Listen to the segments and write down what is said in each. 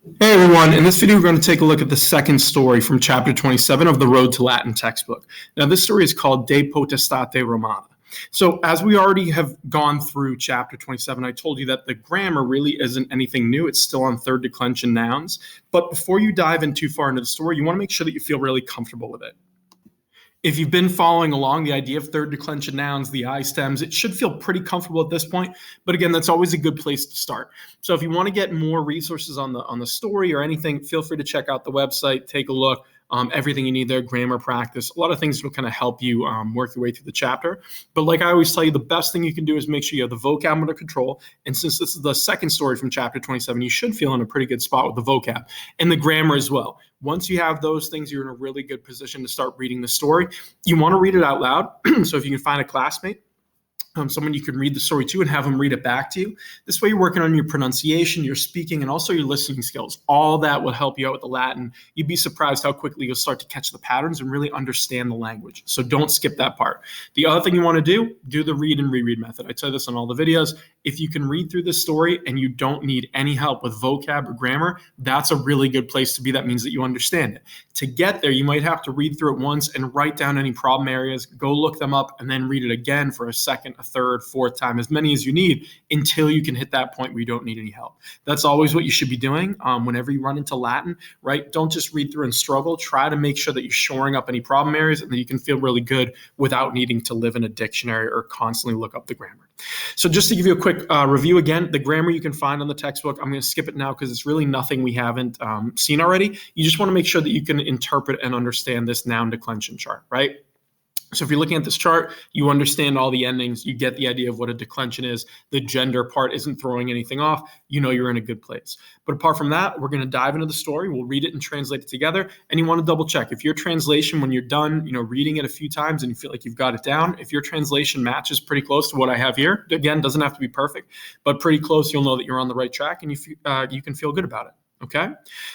Hey everyone, in this video we're going to take a look at the second story from chapter 27 of the Road to Latin textbook. Now this story is called De Potestate Romana. So as we already have gone through chapter 27, I told you that the grammar really isn't anything new. It's still on third declension nouns. But before you dive in too far into the story, you want to make sure that you feel really comfortable with it. If you've been following along, the idea of third declension nouns, the I stems, it should feel pretty comfortable at this point. But again, that's always a good place to start. So if you want to get more resources on the story or anything, feel free to check out the website, take a look. Everything you need there, grammar practice, a lot of things will kind of help you work your way through the chapter. But like I always tell you, the best thing you can do is make sure you have the vocab under control. And since this is the second story from chapter 27, you should feel in a pretty good spot with the vocab and the grammar as well. Once you have those things, you're in a really good position to start reading the story. You want to read it out loud. So if you can find a classmate, someone you can read the story to and have them read it back to you. This way you're working on your pronunciation, your speaking, and also your listening skills. All that will help you out with the Latin. You'd be surprised how quickly you'll start to catch the patterns and really understand the language. So don't skip that part. The other thing you want to do the read and reread method. I tell this on all the videos. If you can read through this story and you don't need any help with vocab or grammar, that's a really good place to be. That means that you understand it. To get there, you might have to read through it once and write down any problem areas, go look them up, and then read it again for a second, a third, fourth time, as many as you need until you can hit that point where you don't need any help. That's always what you should be doing whenever you run into Latin, right? Don't just read through and struggle. Try to make sure that you're shoring up any problem areas and that you can feel really good without needing to live in a dictionary or constantly look up the grammar. So just to give you a quick review again, the grammar you can find on the textbook. I'm going to skip it now because it's really nothing we haven't seen already. You just want to make sure that you can interpret and understand this noun declension chart, right? So if you're looking at this chart, you understand all the endings, you get the idea of what a declension is, the gender part isn't throwing anything off, you know you're in a good place. But apart from that, we're going to dive into the story, we'll read it and translate it together, and you want to double check. If your translation, when you're done, reading it a few times and you feel like you've got it down, if your translation matches pretty close to what I have here, again, doesn't have to be perfect, but pretty close, you'll know that you're on the right track and you can feel good about it. Okay,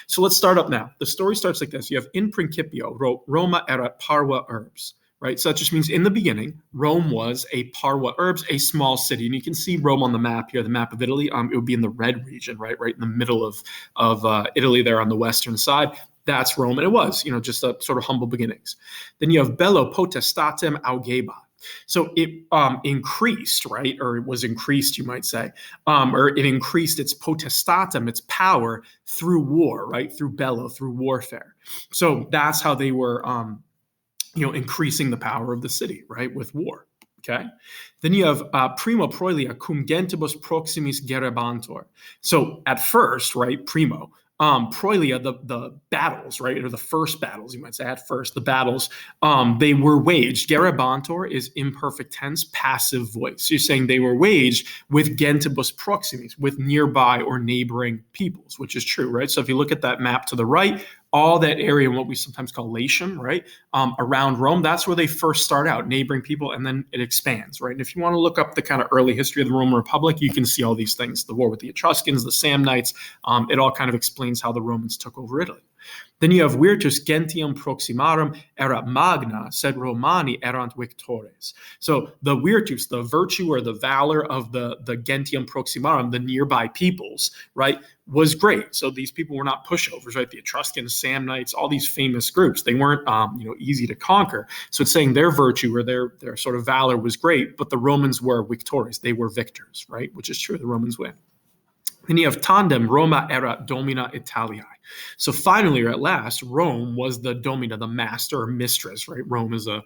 so let's start up now. The story starts like this. You have in principio, Roma erat parva urbs. Right, so that just means in the beginning, Rome was a parva urbs, a small city, and you can see Rome on the map here, the map of Italy. It would be in the red region, right in the middle of Italy, there on the western side. That's Rome, and it was, just a sort of humble beginnings. Then you have bello potestatem augeba. So it increased, right, or it was increased, you might say, or it increased its potestatem, its power through war, right, through bello, through warfare. So that's how they were. Increasing the power of the city, right, with war. Okay. Then you have primo proelia cum gentibus proximis gerebantur. So at first, right, primo, proelia, the battles, right, or the first battles, you might say at first, the battles, they were waged. Gerebantur is imperfect tense, passive voice. You're saying they were waged with gentibus proximis, with nearby or neighboring peoples, which is true, right? So if you look at that map to the right, all that area, what we sometimes call Latium, right, around Rome, that's where they first start out, neighboring people, and then it expands, right? And if you want to look up the kind of early history of the Roman Republic, you can see all these things, the war with the Etruscans, the Samnites, it all kind of explains how the Romans took over Italy. Then you have virtus gentium proximarum erat magna, sed Romani erant victores. So the virtus, the virtue or the valor of the gentium proximarum, the nearby peoples, right, was great. So these people were not pushovers, right? The Etruscans, Samnites, all these famous groups, they weren't, easy to conquer. So it's saying their virtue or their sort of valor was great, but the Romans were victores. They were victors, right? Which is true. The Romans win. Then you have tandem Roma erat domina Italiae. So finally, or at last, Rome was the domina, the master or mistress, right? Rome is a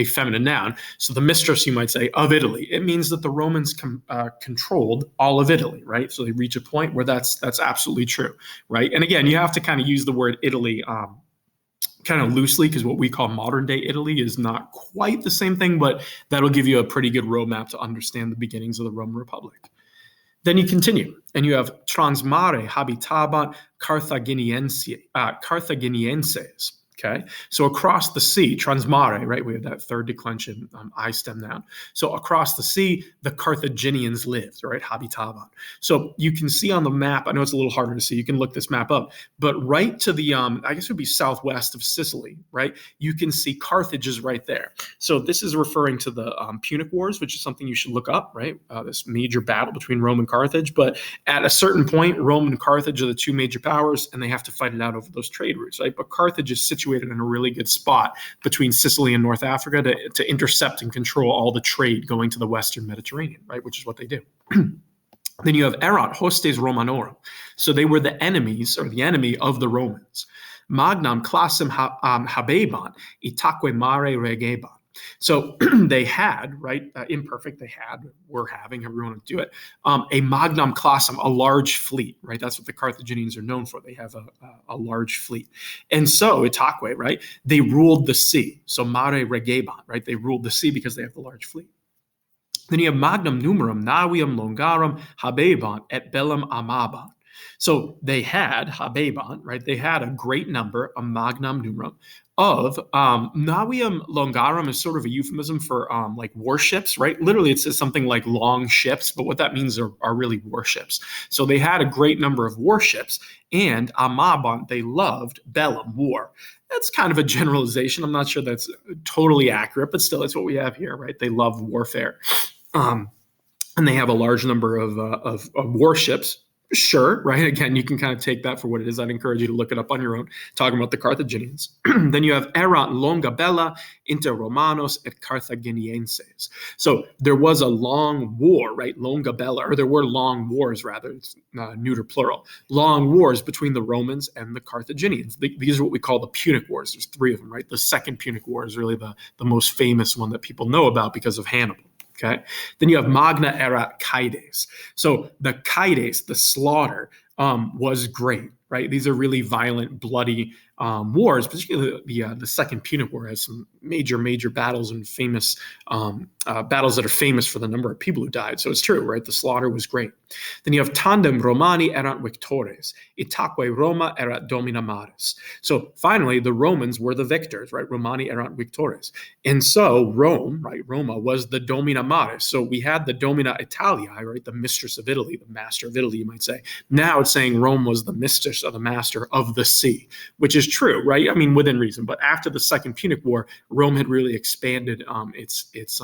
feminine noun. So the mistress, you might say, of Italy. It means that the Romans controlled all of Italy, right? So they reach a point where that's absolutely true, right? And again, you have to kind of use the word Italy kind of loosely, because what we call modern day Italy is not quite the same thing, but that'll give you a pretty good roadmap to understand the beginnings of the Roman Republic. Then you continue, and you have transmare habitabant Carthaginienses. Okay, so across the sea, transmare, right? We have that third declension I stem noun. So across the sea, the Carthaginians lived, right? Habitaban. So you can see on the map, I know it's a little harder to see, you can look this map up, but right to the, I guess it would be southwest of Sicily, right? You can see Carthage is right there. So this is referring to the Punic Wars, which is something you should look up, right? This major battle between Rome and Carthage. But at a certain point, Rome and Carthage are the two major powers, and they have to fight it out over those trade routes, right? But Carthage is situated in a really good spot between Sicily and North Africa to intercept and control all the trade going to the Western Mediterranean, right? Which is what they do. Then you have erat hostes Romanorum. So they were the enemies or the enemy of the Romans. Magnam classem habeban, itaque mare regeban. So they had, right, imperfect, were having, however you want to do it, a magnum classum, a large fleet, right? That's what the Carthaginians are known for. They have a large fleet. And so, itaque, right, they ruled the sea. So mare regeban, right? They ruled the sea because they have the large fleet. Then you have magnum numerum, navium longarum, habeban, et bellum amaban. So they had habeban, right? They had a great number, a magnum numerum, of navium longarum is sort of a euphemism for like warships, right? Literally, it says something like long ships, but what that means are really warships. So they had a great number of warships, and amaban, they loved bellum, war. That's kind of a generalization. I'm not sure that's totally accurate, but still, that's what we have here, right? They love warfare, and they have a large number of warships. Sure, right? Again, you can kind of take that for what it is. I'd encourage you to look it up on your own, talking about the Carthaginians. Then you have erat longa bella inter Romanos et Carthaginienses. So there was a long war, right? Longa bella, or there were long wars, rather, it's neuter plural, long wars between the Romans and the Carthaginians. These are what we call the Punic Wars. There's three of them, right? The Second Punic War is really the most famous one that people know about because of Hannibal. Okay. Then you have magna erat caides. So the caides, the slaughter, was great, right? These are really violent, bloody wars. Particularly the Second Punic War has some major battles and famous battles that are famous for the number of people who died. So it's true, right? The slaughter was great. Then you have tandem Romani erat victores, itaque Roma erat domina maris. So finally, the Romans were the victors, right? Romani erat victores. And so Rome, right? Roma was the domina maris. So we had the domina Italiae, right? The mistress of Italy, the master of Italy, you might say. Now it's saying Rome was the mistress or the master of the sea, which is true, right? I mean, within reason. But after the Second Punic War, Rome had really expanded its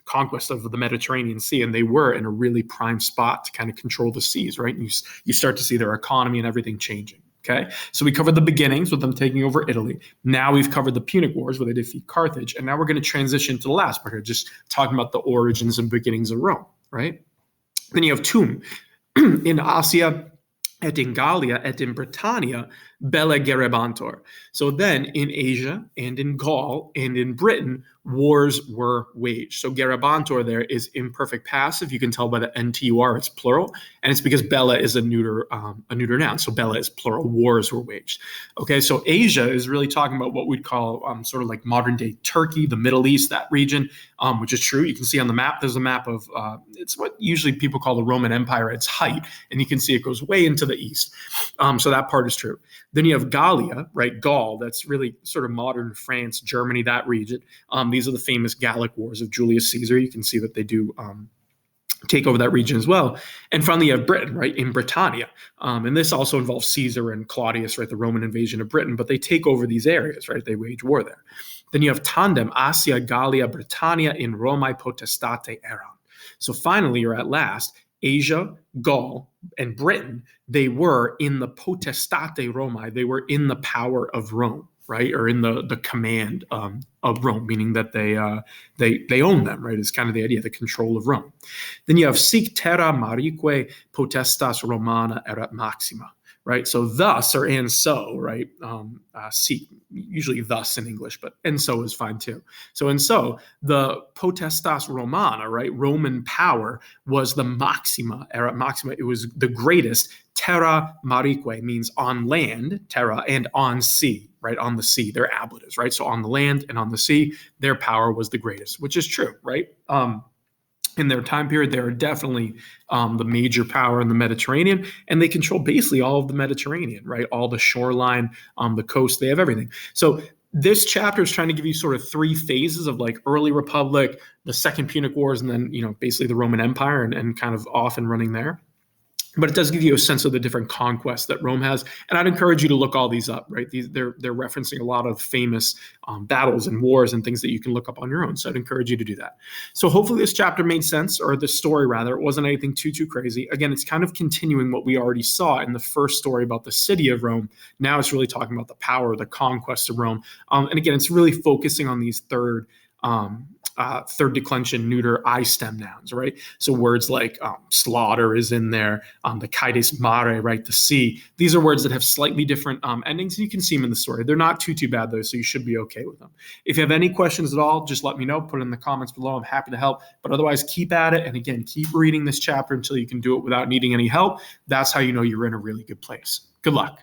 conquest of the Mediterranean Sea, and they were in a really prime spot to kind of control the seas, right? And you start to see their economy and everything changing. Okay, so we covered the beginnings with them taking over Italy. Now we've covered the Punic Wars where they defeat Carthage, and now we're going to transition to the last part here, just talking about the origins and beginnings of Rome, right? Then you have tum in Asia et in Gallia et in Britannia bella gerebantur. So then in Asia and in Gaul and in Britain, wars were waged. So gerebantur there is imperfect passive. You can tell by the NTUR it's plural, and it's because bella is a neuter noun. So bella is plural. Wars were waged. Okay, so Asia is really talking about what we'd call sort of like modern day Turkey, the Middle East, that region, which is true. You can see on the map, there's a map of, it's what usually people call the Roman Empire at its height, and you can see it goes way into the east. So that part is true. Then you have Gallia, right? Gaul, that's really sort of modern France, Germany, that region. These are the famous Gallic Wars of Julius Caesar. You can see that they do take over that region as well. And finally, you have Britain, right, in Britannia. And this also involves Caesar and Claudius, right, the Roman invasion of Britain, but they take over these areas, right? They wage war there. Then you have tandem, Asia, Gallia, Britannia in Romae potestate eram. So finally, you're at last, Asia, Gaul, and Britain, they were in the potestate Romae. They were in the power of Rome, right? Or in the command of Rome, meaning that they own them, right? Is kind of the idea, the control of Rome. Then you have sic terra marique potestas Romana erat maxima, right? So thus, or and so, right? Sic, usually thus in English, but and so is fine too. So and so, the potestas Romana, right? Roman power was the maxima, erat maxima. It was the greatest. Terra marique means on land, terra, and on sea, right? On the sea, they're ablatives, right? So on the land and on the sea, their power was the greatest, which is true, right? In their time period, they are definitely the major power in the Mediterranean, and they control basically all of the Mediterranean, right? All the shoreline, the coast, they have everything. So this chapter is trying to give you sort of three phases of like early Republic, the Second Punic Wars, and then, basically the Roman Empire and kind of off and running there. But it does give you a sense of the different conquests that Rome has. And I'd encourage you to look all these up, right? They're referencing a lot of famous battles and wars and things that you can look up on your own. So I'd encourage you to do that. So hopefully this chapter made sense, or this story rather. It wasn't anything too crazy. Again, it's kind of continuing what we already saw in the first story about the city of Rome. Now it's really talking about the power, the conquest of Rome. And again, it's really focusing on these third declension neuter I stem nouns, right? So words like slaughter is in there, the caedes mare, right? The sea. These are words that have slightly different endings. You can see them in the story. They're not too bad though, so you should be okay with them. If you have any questions at all, just let me know. Put it in the comments below. I'm happy to help. But otherwise, keep at it. And again, keep reading this chapter until you can do it without needing any help. That's how you know you're in a really good place. Good luck.